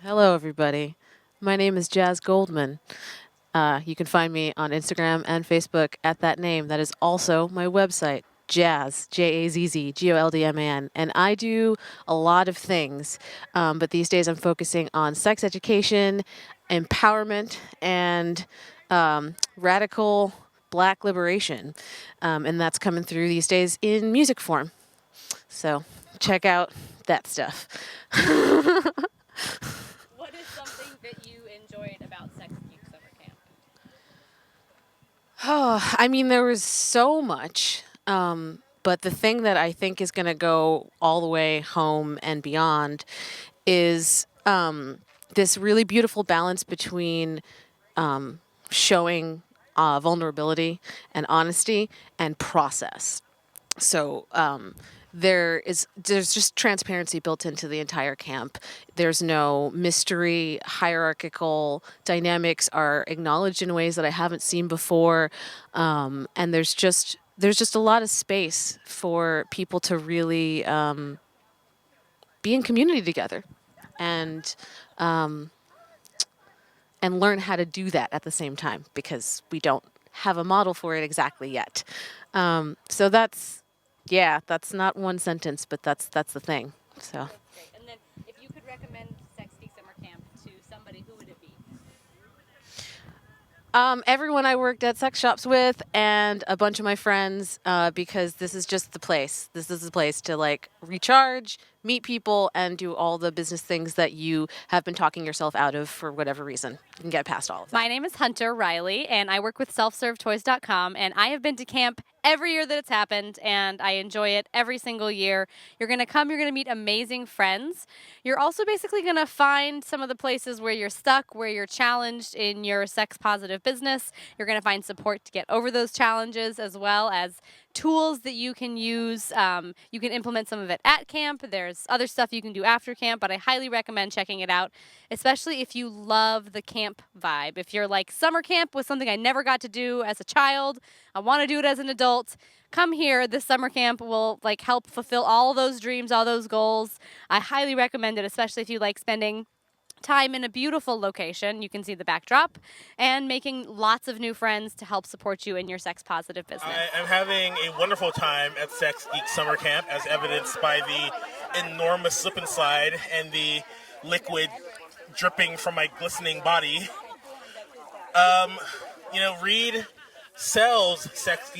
Hello, everybody. My name is Jazz Goldman. You can find me on Instagram and Facebook at that name. That is also my website, Jazz, Jazz, Goldman. And I do a lot of things, but these days I'm focusing on sex education, empowerment, and radical black liberation. And that's coming through these days in music form. So check out that stuff. What is something that you enjoyed about Sex Geek Summer Camp? Oh, I mean, there was so much. But the thing that I think is going to go all the way home and beyond is this really beautiful balance between showing vulnerability and honesty and process. So there's just transparency built into the entire camp. There's no mystery. Hierarchical dynamics are acknowledged in ways that I haven't seen before, and there's just a lot of space for people to really be in community together, and and learn how to do that at the same time because we don't have a model for it exactly yet. So that's not one sentence, but that's the thing. So. That's great. And then, if you could recommend Sex Geek Summer Camp to somebody, who would it be? Everyone I worked at sex shops with and a bunch of my friends, because this is just the place. This is the place to like recharge, meet people, and do all the business things that you have been talking yourself out of for whatever reason. You can get past all of that. My name is Hunter Riley, and I work with selfservetoys.com, and I have been to camp every year that it's happened, and I enjoy it every single year. You're going to come, you're going to meet amazing friends. You're also basically going to find some of the places where you're stuck, where you're challenged in your sex positive business. You're going to find support to get over those challenges, as well as tools that you can use. You can implement some of it at camp. There's other stuff you can do after camp, but I highly recommend checking it out, especially if you love the camp vibe. If you're like, summer camp was something I never got to do as a child, I want to do it as an adult, come here. This summer camp will like help fulfill all those dreams, all those goals. I highly recommend it, especially if you like spending time in a beautiful location. You can see the backdrop, and making lots of new friends to help support you in your sex positive business. I am having a wonderful time at Sex Geek Summer Camp, as evidenced by the enormous slip and slide and the liquid dripping from my glistening body. Reed sells Sex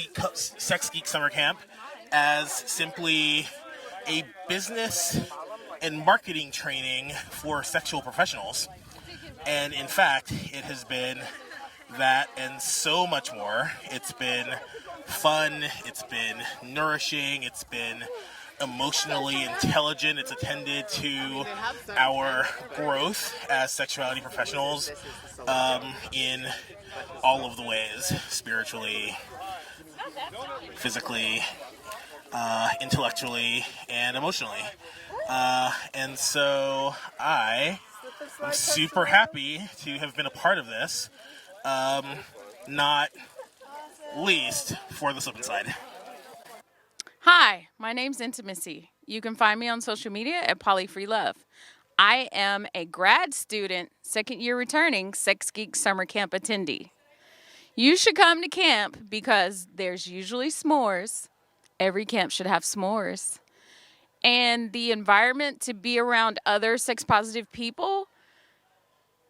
Geek Summer Camp as simply a business and marketing training for sexual professionals. And in fact, it has been that and so much more. It's been fun, it's been nourishing, it's been emotionally intelligent. It's attended to our growth as sexuality professionals in all of the ways, spiritually, physically, intellectually, and emotionally. And so I am super happy to have been a part of this, not least for the slip and slide. Hi, my name's Intimacy. You can find me on social media at PolyFreeLove. I am a grad student, second year returning Sex Geek Summer Camp attendee. You should come to camp because there's usually s'mores. Every camp should have s'mores. And the environment to be around other sex positive people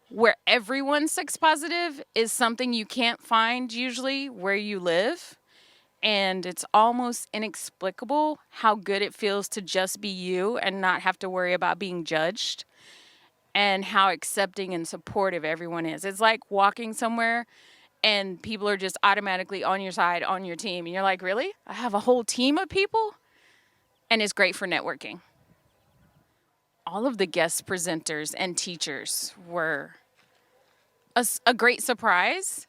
where everyone's sex positive is something you can't find usually where you live. And it's almost inexplicable how good it feels to just be you and not have to worry about being judged, and how accepting and supportive everyone is. It's like walking somewhere and people are just automatically on your side, on your team. And you're like, really? I have a whole team of people? And it's great for networking. All of the guest presenters and teachers were a great surprise.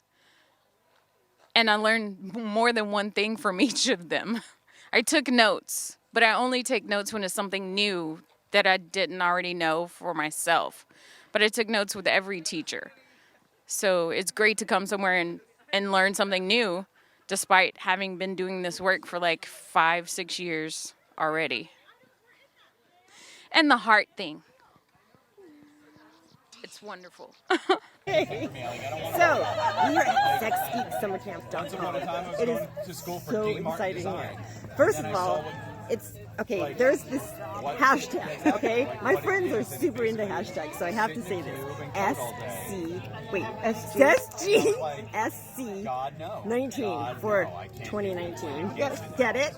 And I learned more than one thing from each of them. I took notes, but I only take notes when it's something new that I didn't already know for myself. But I took notes with every teacher. So it's great to come somewhere and learn something new, despite having been doing this work for like 5-6 years already. And the heart thing. It's wonderful. So, we are at SexGeekSummerCamp.com. It is so exciting here. First of all, there's this hashtag, okay? My friends are super into hashtags, so I have to say this. SGSC19 for 2019. Get it?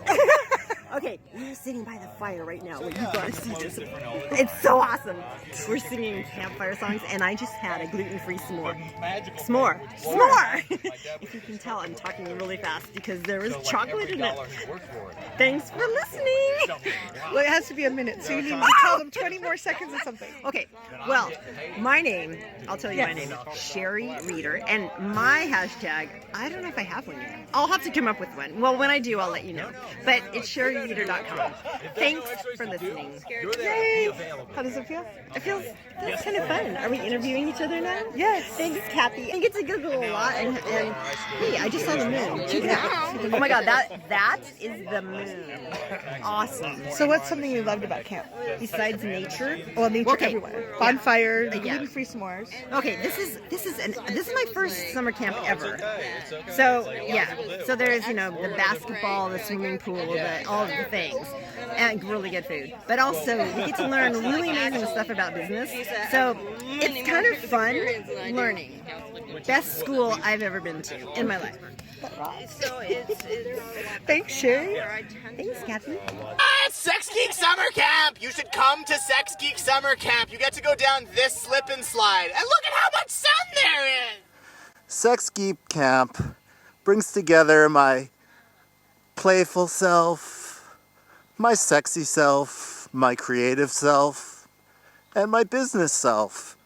Okay, we're sitting by the fire right now. You gotta see this. It's so awesome. We're singing campfire songs, and I just had a gluten-free s'more. S'more! If you can tell, I'm talking really fast because there is chocolate in it. Thanks for listening. Well, it has to be a minute, so you need to tell them 20 more seconds or something. Okay, well, my name, I'll tell you my name, Sherry Reader, and my hashtag, I don't know if I have one yet. I'll have to come up with one. Well, when I do, I'll let you know. But it's SherryReader.com. Thanks for listening. Yay! How does it feel? It feels kind of fun. Are we interviewing each other now? Yes. Thanks, Kathy. I get to Google a lot, and hey, I just saw the moon. Check it out. Oh my God, that is the moon. Awesome. So what's something you loved about camp? Besides nature? Well, nature Okay. everywhere. Bonfires, Yeah. gluten-free s'mores. Okay, this is my first summer camp ever. So yeah, so there's the basketball, the swimming pool, all of the things, and really good food. But also we get to learn really amazing stuff about business. So it's kind of fun learning. Best school I've ever been to in my life. Thanks, Sherry. Thanks, Kathy. Sex Geek Summer Camp! You should come to Sex Geek Summer Camp. You get to go down this slip and slide. And look at how much sun there is! Sex Geek Camp brings together my playful self, my sexy self, my creative self, and my business self.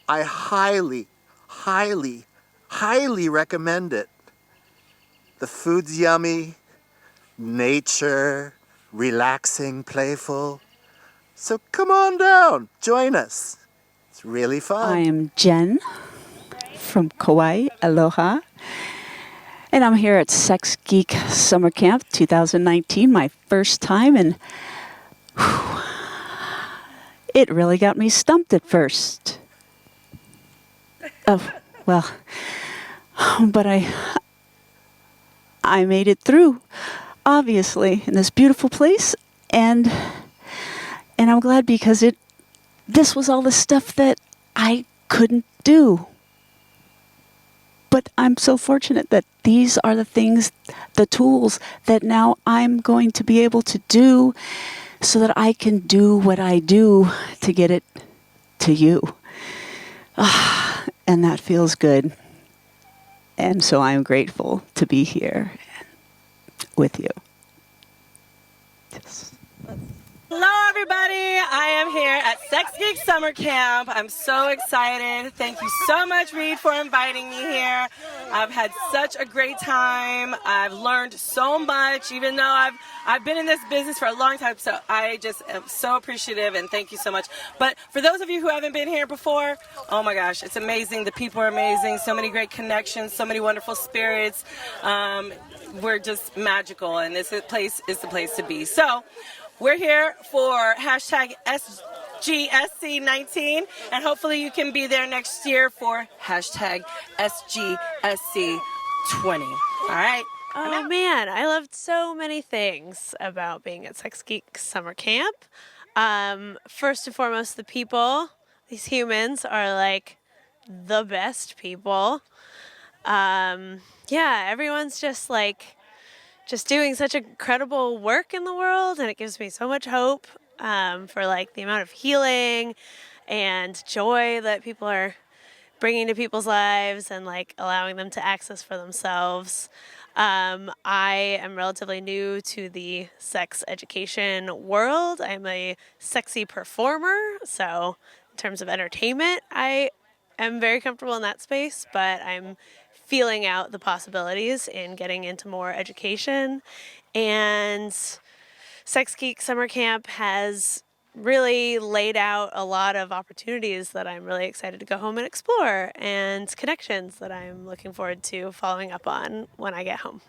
I highly, highly, highly recommend it. The food's yummy, nature, relaxing, playful. So come on down, join us. It's really fun. I am Jen from Kauai, Aloha. And I'm here at Sex Geek Summer Camp 2019, my first time, and it really got me stumped at first. Oh, well, but I made it through, obviously, in this beautiful place, and I'm glad because this was all the stuff that I couldn't do. But I'm so fortunate that these are the things, the tools that now I'm going to be able to do so that I can do what I do to get it to you. And that feels good. And so I'm grateful to be here with you. Yes. Hello, everybody. I am here at Sex Geek Summer Camp. I'm so excited. Thank you so much, Reed, for inviting me here. I've had such a great time. I've learned so much, even though I've been in this business for a long time. So I just am so appreciative, and thank you so much. But for those of you who haven't been here before, oh my gosh, it's amazing. The people are amazing. So many great connections, so many wonderful spirits. We're just magical, and this place is the place to be. So we're here for hashtag SGSC19, and hopefully you can be there next year for hashtag SGSC20. All right. Oh man, I loved so many things about being at Sex Geek Summer Camp. First and foremost, the people. These humans are like the best people. Everyone's just doing such incredible work in the world, and it gives me so much hope for the amount of healing and joy that people are bringing to people's lives and allowing them to access for themselves. I am relatively new to the sex education world. I'm a sexy performer, so in terms of entertainment, I am very comfortable in that space, but I'm feeling out the possibilities in getting into more education. And Sex Geek Summer Camp has really laid out a lot of opportunities that I'm really excited to go home and explore, and connections that I'm looking forward to following up on when I get home.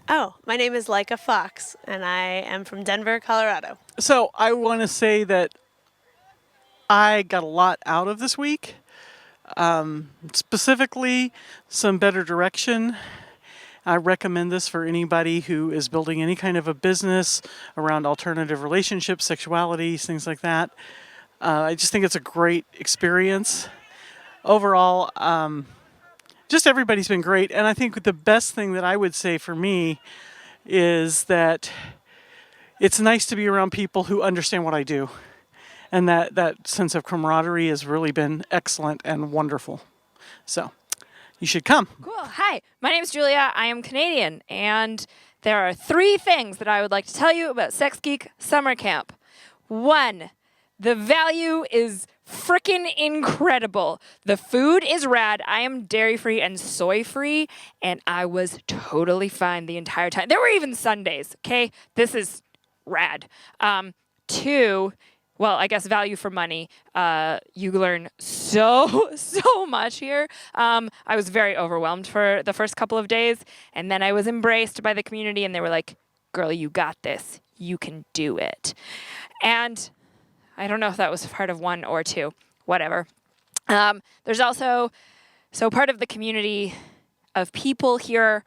Oh, my name is Leica Fox, and I am from Denver, Colorado. So I want to say that I got a lot out of this week. Specifically, some better direction. I recommend this for anybody who is building any kind of a business around alternative relationships, sexualities, things like that. I just think it's a great experience. Overall, just everybody's been great. And I think the best thing that I would say for me is that it's nice to be around people who understand what I do. And that sense of camaraderie has really been excellent and wonderful. So you should come. Cool. Hi, my name is Julia. I am Canadian, and there are 3 things that I would like to tell you about Sex Geek Summer Camp. 1, the value is freaking incredible. The food is rad. I am dairy-free and soy-free, and I was totally fine the entire time. There were even Sundays, okay? This is rad. 2, well, I guess value for money. You learn so much here. I was very overwhelmed for the first couple of days, and then I was embraced by the community, and they were like, girl, you got this. You can do it. And I don't know if that was part of 1 or 2, whatever. There's also, so part of the community of people here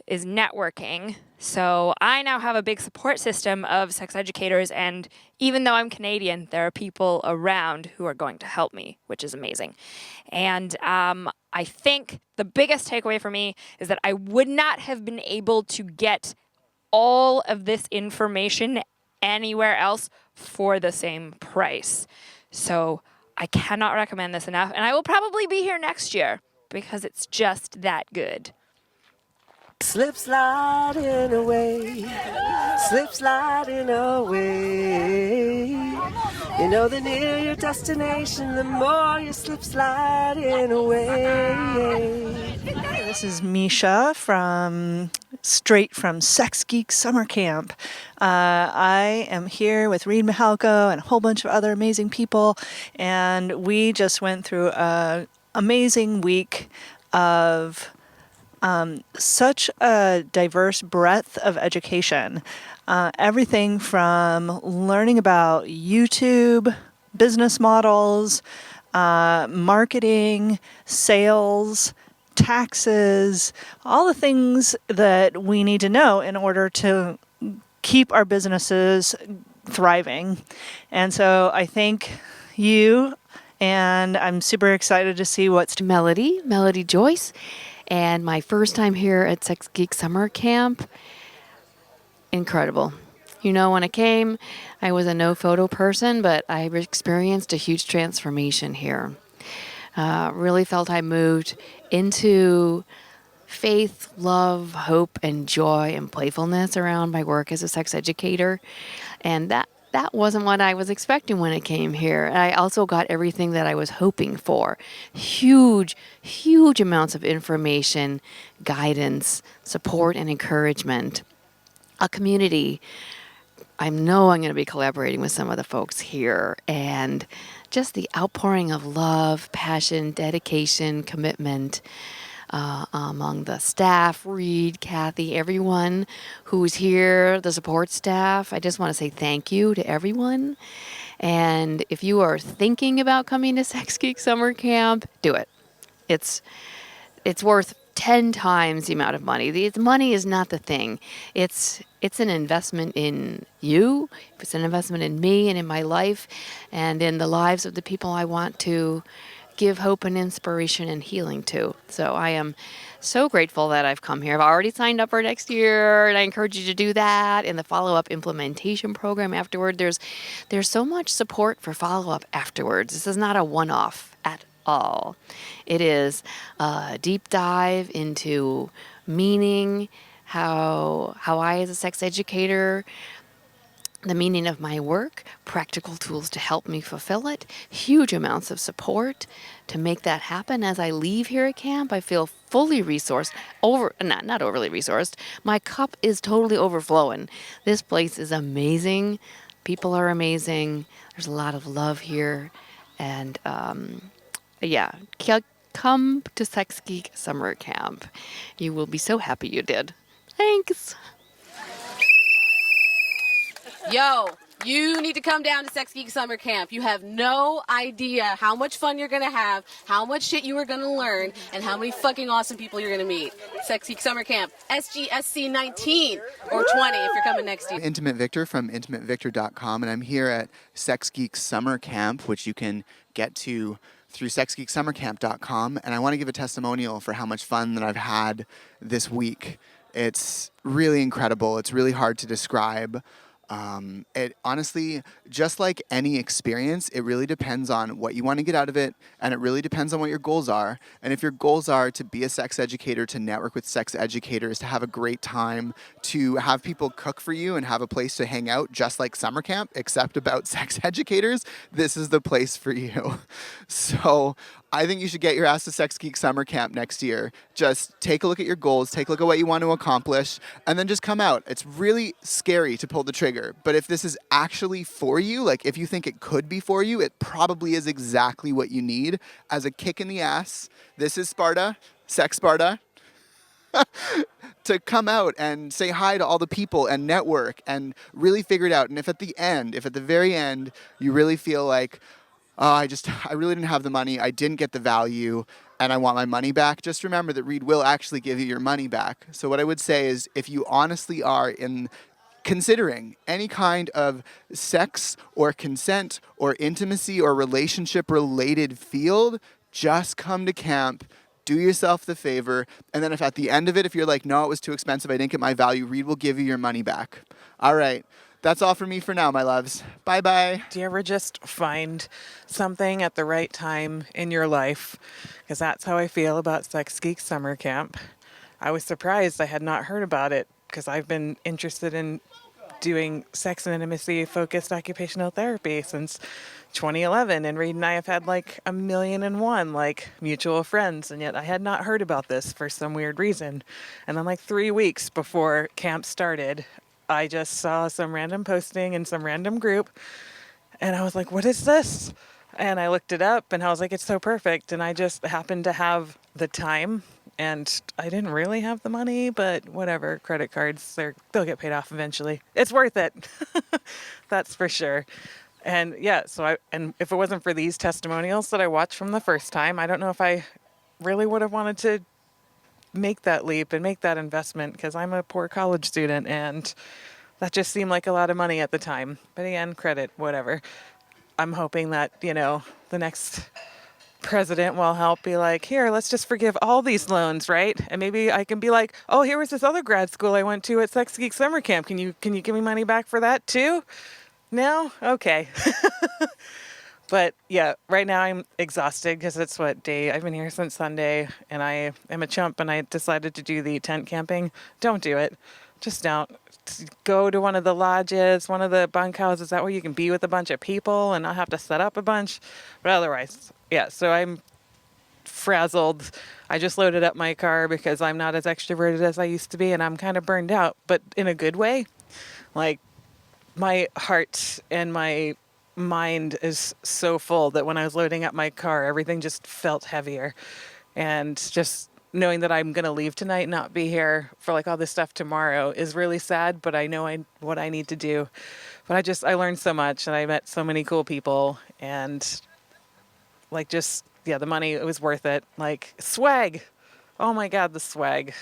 is networking. So I now have a big support system of sex educators, and even though I'm Canadian, there are people around who are going to help me, which is amazing. And I think the biggest takeaway for me is that I would not have been able to get all of this information anywhere else for the same price. So I cannot recommend this enough, and I will probably be here next year because it's just that good. Slip sliding away, slip sliding away. You know, the nearer your destination, the more you slip sliding away. This is Misha straight from Sex Geek Summer Camp. I am here with Reed Mihalko and a whole bunch of other amazing people, and we just went through an amazing week of such a diverse breadth of education. Everything from learning about YouTube, business models, marketing, sales, taxes, all the things that we need to know in order to keep our businesses thriving. And so I thank you, and I'm super excited to see what's Melody Joyce. And my first time here at Sex Geek Summer Camp, incredible. You know, when I came, I was a no photo person, but I experienced a huge transformation here. Really felt I moved into faith, love, hope, and joy and playfulness around my work as a sex educator. And that wasn't what I was expecting when I came here. I also got everything that I was hoping for. Huge amounts of information, guidance, support, and encouragement. A community. I know I'm going to be collaborating with some of the folks here, and just the outpouring of love, passion, dedication, commitment among the staff, Reed, Kathy, everyone who's here, the support staff. I just want to say thank you to everyone. And if you are thinking about coming to Sex Geek Summer Camp, do it. It's worth 10 times the amount of money. The money is not the thing. It's an investment in you. It's an investment in me and in my life and in the lives of the people I want to give hope and inspiration and healing to. So I am so grateful that I've come here. I've already signed up for next year, and I encourage you to do that in the follow-up implementation program afterward. There's so much support for follow-up afterwards. This is not a one-off at all. It is a deep dive into meaning, how I as a sex educator, the meaning of my work, practical tools to help me fulfill it, huge amounts of support to make that happen. As I leave here at camp, I feel fully resourced, not overly resourced. My cup is totally overflowing. This place is amazing. People are amazing. There's a lot of love here. And come to Sex Geek Summer Camp. You will be so happy you did. Thanks. Yo, You need to come down to Sex Geek Summer Camp. You have no idea how much fun you're going to have, how much shit you are going to learn, and how many fucking awesome people you're going to meet. Sex Geek Summer Camp, SGSC19 or 20 if you're coming next year. Intimate Victor from intimatevictor.com, and I'm here at Sex Geek Summer Camp, which you can get to through sexgeeksummercamp.com, and I want to give a testimonial for how much fun that I've had this week. It's really incredible. It's really hard to describe. It honestly, just like any experience, it really depends on what you want to get out of it, and it really depends on what your goals are. And if your goals are to be a sex educator, to network with sex educators, to have a great time, to have people cook for you and have a place to hang out, just like summer camp, except about sex educators, this is the place for you. So I think you should get your ass to Sex Geek Summer Camp next year. Just take a look at your goals, take a look at what you want to accomplish, and then just come out. It's really scary to pull the trigger, but if this is actually for you, like if you think it could be for you, it probably is exactly what you need as a kick in the ass. This is Sparta, Sex Sparta, to come out and say hi to all the people and network and really figure it out. And if at the very end, you really feel like, oh, I really didn't have the money, I didn't get the value, and I want my money back, just remember that Reed will actually give you your money back. So what I would say is, if you honestly are considering any kind of sex or consent or intimacy or relationship related field, just come to camp, do yourself the favor, and then if at the end of it, if you're like, no, it was too expensive, I didn't get my value, Reed will give you your money back. All right. That's all for me for now, my loves. Bye-bye. Do you ever just find something at the right time in your life? Because that's how I feel about Sex Geek Summer Camp. I was surprised I had not heard about it because I've been interested in doing sex and intimacy focused occupational therapy since 2011, and Reed and I have had like 1,000,001 like mutual friends, and yet I had not heard about this for some weird reason. And then like 3 weeks before camp started, I just saw some random posting in some random group, and I was like, what is this? And I looked it up, and I was like, it's so perfect. And I just happened to have the time, and I didn't really have the money, but whatever, credit cards, they'll get paid off eventually. It's worth it. That's for sure. And yeah, and if it wasn't for these testimonials that I watched from the first time, I don't know if I really would have wanted to make that leap and make that investment, because I'm a poor college student and that just seemed like a lot of money at the time. But again, credit, whatever. I'm hoping that, the next president will help be like, here, let's just forgive all these loans, right? And maybe I can be like, oh, here was this other grad school I went to at Sex Geek Summer Camp. Can you give me money back for that too? No? Okay. But yeah, right now I'm exhausted because it's I've been here since Sunday, and I am a chump, and I decided to do the tent camping. Don't do it. Just don't. Go to one of the lodges, one of the bunkhouses. That way you can be with a bunch of people and not have to set up a bunch. But otherwise, yeah, so I'm frazzled. I just loaded up my car because I'm not as extroverted as I used to be, and I'm kind of burned out, but in a good way. Like, my heart and my mind is so full that when I was loading up my car, everything just felt heavier. And just knowing that I'm going to leave tonight and not be here for like all this stuff tomorrow is really sad, but I know what I need to do. But I learned so much, and I met so many cool people, and like the money, it was worth it. Like swag. Oh my God, the swag.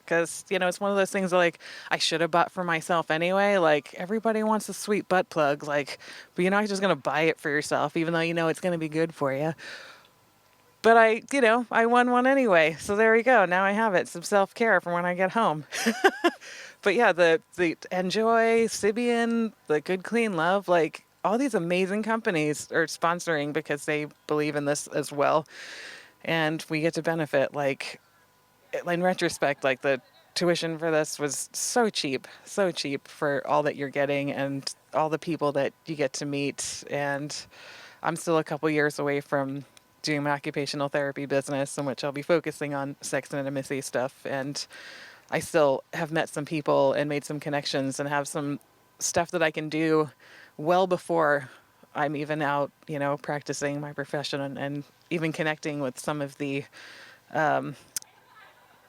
Because, it's one of those things that, like, I should have bought for myself anyway. Like, everybody wants a sweet butt plug, like, but you're not just going to buy it for yourself, even though you know it's going to be good for you. But I won one anyway. So there we go. Now I have it. Some self-care for when I get home. But yeah, the Enjoy, Sibian, the Good Clean Love, like, all these amazing companies are sponsoring because they believe in this as well. And we get to benefit, like, in retrospect, like the tuition for this was so cheap for all that you're getting and all the people that you get to meet. And I'm still a couple years away from doing my occupational therapy business, in which I'll be focusing on sex and intimacy stuff. And I still have met some people and made some connections and have some stuff that I can do well before I'm even out, practicing my profession and even connecting with some of the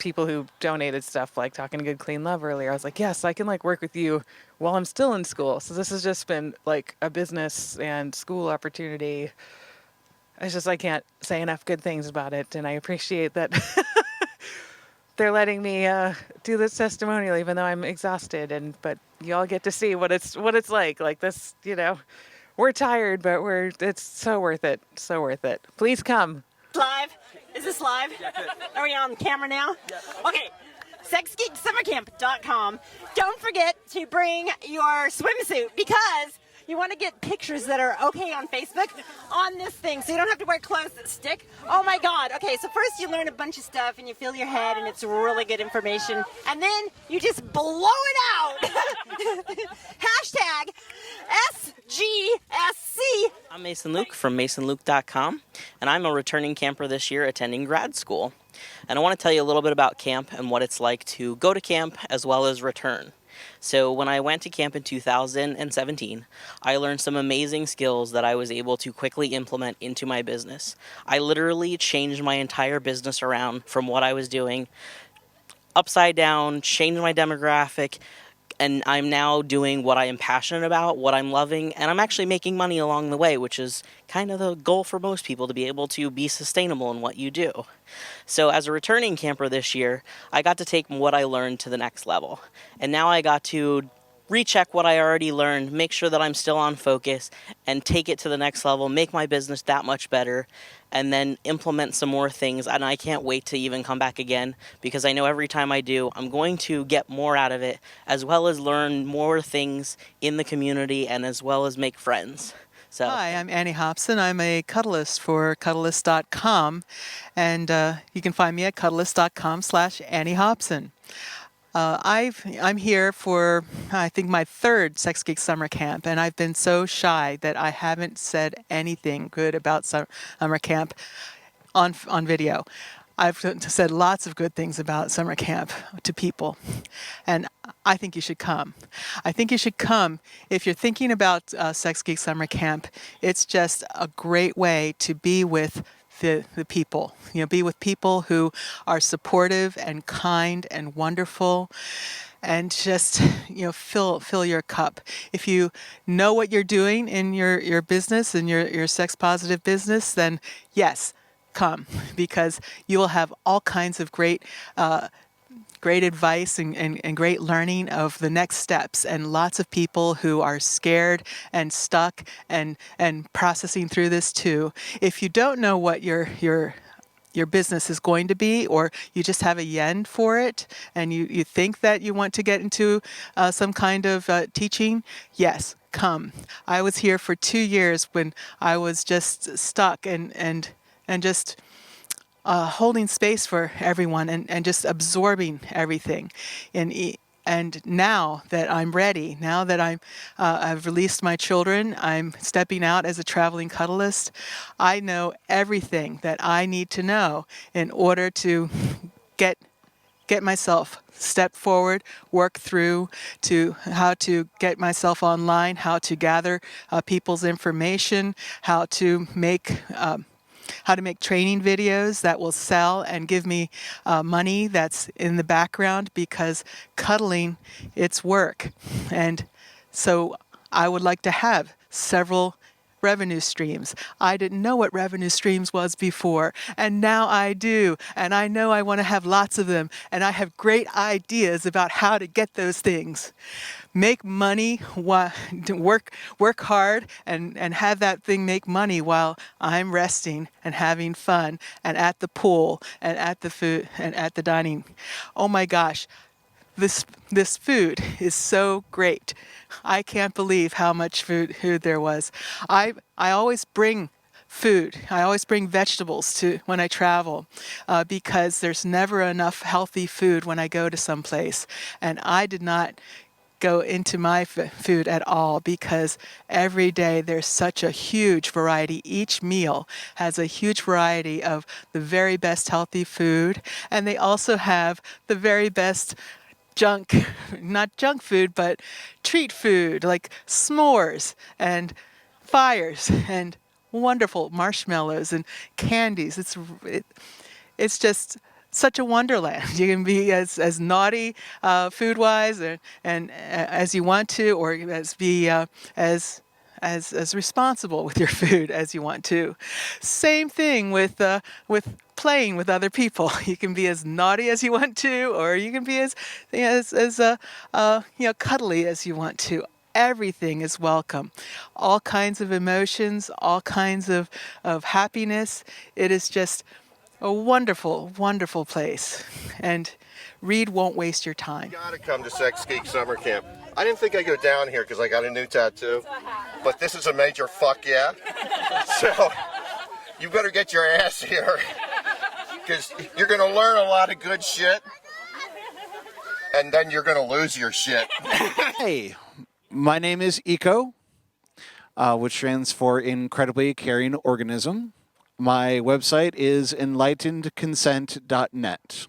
people who donated stuff, like Talking Good Clean Love earlier. I was like, yes, I can like work with you while I'm still in school. So this has just been like a business and school opportunity. It's just I can't say enough good things about it, and I appreciate that they're letting me do this testimonial, even though I'm exhausted. But you all get to see what it's like. Like this, we're tired, but it's so worth it. So worth it. Please come. Live? Is this live? Are we on camera now? Okay. SexGeekSummerCamp.com. Don't forget to bring your swimsuit because you want to get pictures that are okay on Facebook on this thing, so you don't have to wear clothes that stick. Oh my God. Okay, so first you learn a bunch of stuff and you fill your head and it's really good information, and then you just blow it out. Hashtag SGSC. I'm Mason Luke from MasonLuke.com, and I'm a returning camper this year attending grad school. And I want to tell you a little bit about camp and what it's like to go to camp as well as return. So when I went to camp in 2017, I learned some amazing skills that I was able to quickly implement into my business. I literally changed my entire business around from what I was doing, upside down, changed my demographic, and I'm now doing what I am passionate about, what I'm loving, and I'm actually making money along the way, which is kind of the goal for most people, to be able to be sustainable in what you do. So as a returning camper this year, I got to take what I learned to the next level. And now I got to recheck what I already learned, make sure that I'm still on focus, and take it to the next level, make my business that much better, and then implement some more things. And I can't wait to even come back again, because I know every time I do, I'm going to get more out of it, as well as learn more things in the community, and as well as make friends. So. Hi, I'm Annie Hobson. I'm a cuddlist for cuddlist.com, and you can find me at cuddlist.com/Annie Hobson. I'm here for, I think, my third Sex Geek Summer Camp, and I've been so shy that I haven't said anything good about summer camp on video. I've said lots of good things about summer camp to people, and I think you should come. I think you should come. If you're thinking about Sex Geek Summer Camp, it's just a great way to be with the people. Be with people who are supportive and kind and wonderful, and just fill your cup. If you know what you're doing in your business and your sex positive business, then yes, come, because you will have all kinds of great advice and great learning of the next steps, and lots of people who are scared and stuck and processing through this too. If you don't know what your business is going to be, or you just have a yen for it and you think that you want to get into some kind of teaching, yes, come. I was here for 2 years when I was just stuck and just holding space for everyone and just absorbing everything. And now that I'm ready, now that I've released my children, I'm stepping out as a traveling cuddlist, I know everything that I need to know in order to get myself step forward, work through to how to get myself online, how to gather people's information, how to make training videos that will sell and give me money that's in the background, because cuddling, it's work. And so I would like to have several revenue streams. I didn't know what revenue streams was before, and now I do. And I know I want to have lots of them, and I have great ideas about how to get those things. Make money, work hard, and have that thing make money while I'm resting and having fun and at the pool and at the food and at the dining. Oh my gosh, this food is so great. I can't believe how much food there was. I always bring food. I always bring vegetables to when I travel, because there's never enough healthy food when I go to some place. And I did not go into my food at all, because every day there's such a huge variety. Each meal has a huge variety of the very best healthy food, and they also have the very best not junk food, but treat food, like s'mores and fires and wonderful marshmallows and candies. It's just such a wonderland. You can be as naughty food-wise and as you want to, or be as responsible with your food as you want to. Same thing with playing with other people. You can be as naughty as you want to, or you can be as cuddly as you want to. Everything is welcome. All kinds of emotions, all kinds of happiness. It is just a wonderful, wonderful place. And Reed won't waste your time. You gotta come to Sex Geek Summer Camp. I didn't think I'd go down here because I got a new tattoo, but this is a major fuck yeah. So you better get your ass here because you're gonna learn a lot of good shit and then you're gonna lose your shit. Hey, my name is Eco, which stands for Incredibly Caring Organism. My website is enlightenedconsent.net.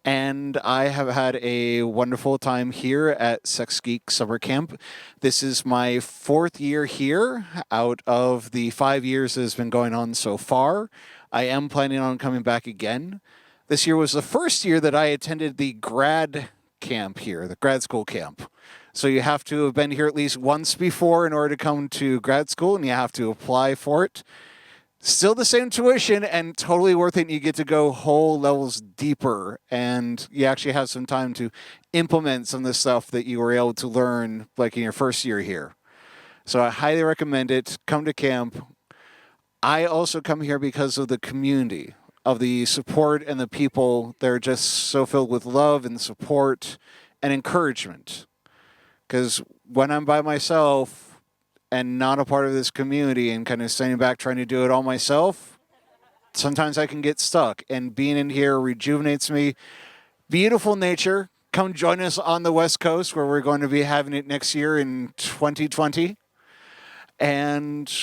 And I have had a wonderful time here at Sex Geek Summer Camp. This is my 4th year here out of the 5 years that has been going on so far. I am planning on coming back again. This year was the first year that I attended the grad camp here, the grad school camp. So you have to have been here at least once before in order to come to grad school, and you have to apply for it. Still the same tuition and totally worth it. And you get to go whole levels deeper, and you actually have some time to implement some of the stuff that you were able to learn like in your first year here. So I highly recommend it. Come to camp. I also come here because of the community, of the support and the people. They're just so filled with love and support and encouragement. Because when I'm by myself and not a part of this community and kind of standing back trying to do it all myself, sometimes I can get stuck. And being in here rejuvenates me. Beautiful nature. Come join us on the West Coast where we're going to be having it next year in 2020. And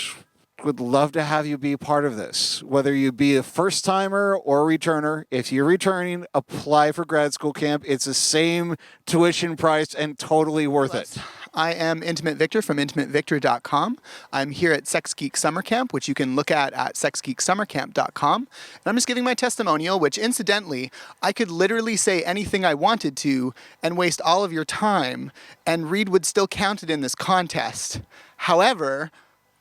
would love to have you be part of this. Whether you be a first-timer or a returner, if you're returning, apply for grad school camp. It's the same tuition price and totally worth it. I am Intimate Victor from intimatevictor.com. I'm here at Sex Geek Summer Camp, which you can look at sexgeeksummercamp.com. And I'm just giving my testimonial, which incidentally, I could literally say anything I wanted to and waste all of your time, and Reed would still count it in this contest. However,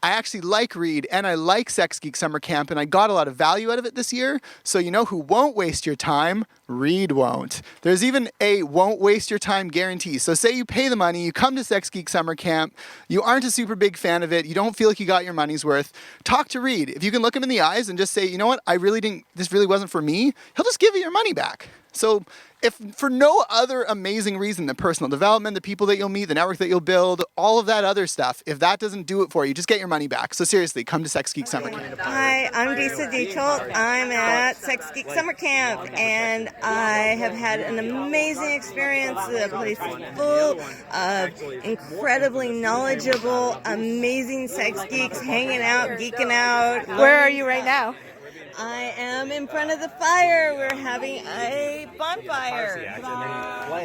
I actually like Reed and I like Sex Geek Summer Camp, and I got a lot of value out of it this year. So you know who won't waste your time? Reed won't. There's even a won't waste your time guarantee. So say you pay the money, you come to Sex Geek Summer Camp, you aren't a super big fan of it, you don't feel like you got your money's worth, talk to Reed. If you can look him in the eyes and just say, you know what, this really wasn't for me, he'll just give you your money back. So if for no other amazing reason, the personal development, the people that you'll meet, the network that you'll build, all of that other stuff, if that doesn't do it for you, just get your money back. So seriously, come to Sex Geek Summer Camp. Hi, I'm Disa Dietschult. I'm at Sex Geek Summer Camp, and I have had an amazing experience. The place is full of incredibly knowledgeable, amazing sex geeks hanging out, geeking out. Where are you right now? I am in front of the fire. We're having a bonfire.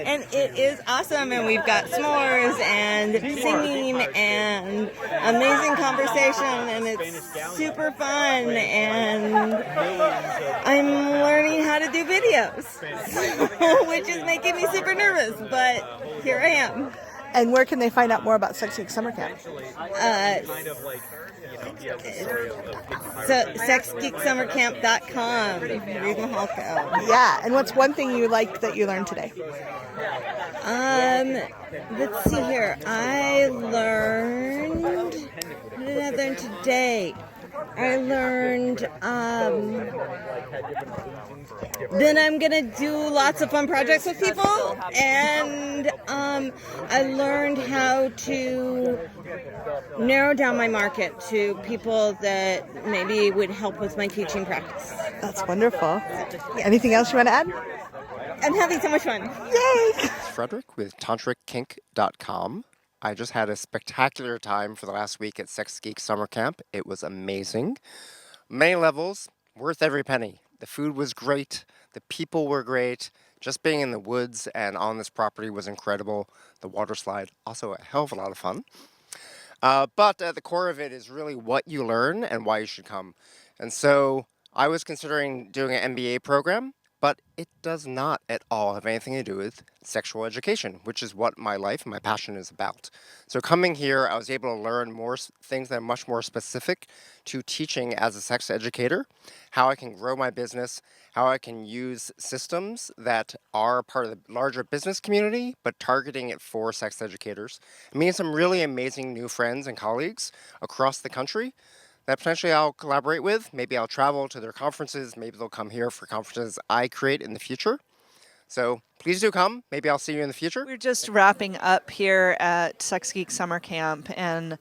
And it is awesome. And we've got s'mores and singing and amazing conversation. And it's super fun. And I'm learning how to do videos, which is making me super nervous. But here I am. And where can they find out more about Sex Geek Summer Camp? SexGeekSummerCamp.com. Reed Mahalko. Yeah, and what's one thing you liked that you learned today? Let's see here. What did I learn today? I learned then I'm gonna do lots of fun projects with people, and I learned how to narrow down my market to people that maybe would help with my teaching practice. That's wonderful. Anything else you want to add? I'm having so much fun. Yay! Frederick with tantrickink.com. I just had a spectacular time for the last week at Sex Geek Summer Camp. It was amazing. Many levels, worth every penny. The food was great. The people were great. Just being in the woods and on this property was incredible. The water slide, also a hell of a lot of fun. But at the core of it is really what you learn and why you should come. And so I was considering doing an MBA program, but it does not at all have anything to do with sexual education, which is what my life and my passion is about. So coming here, I was able to learn more things that are much more specific to teaching as a sex educator, how I can grow my business, how I can use systems that are part of the larger business community, but targeting it for sex educators. I mean, some really amazing new friends and colleagues across the country that potentially I'll collaborate with. Maybe I'll travel to their conferences. Maybe they'll come here for conferences I create in the future. So please do come. Maybe I'll see you in the future. We're just wrapping up here at Sex Geek Summer Camp, and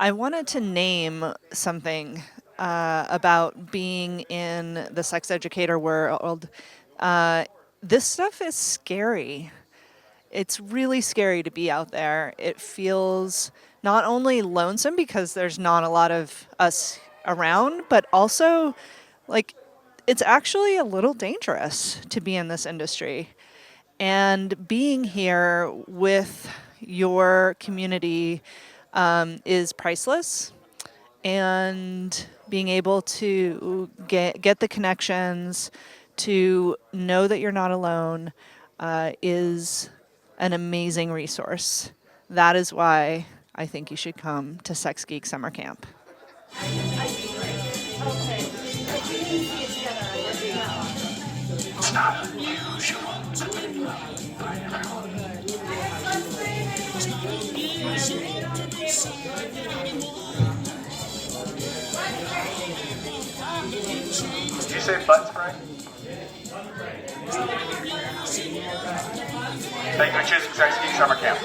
I wanted to name something about being in the sex educator world. This stuff is scary. It's really scary to be out there. It feels not only lonesome because there's not a lot of us around, but also like it's actually a little dangerous to be in this industry. And being here with your community is priceless. And being able to get the connections, to know that you're not alone, is an amazing resource. That is why I think you should come to Sex Geek Summer Camp. It's not unusual. Did you say butt spray? Thank you for choosing Sex Geek Summer Camp.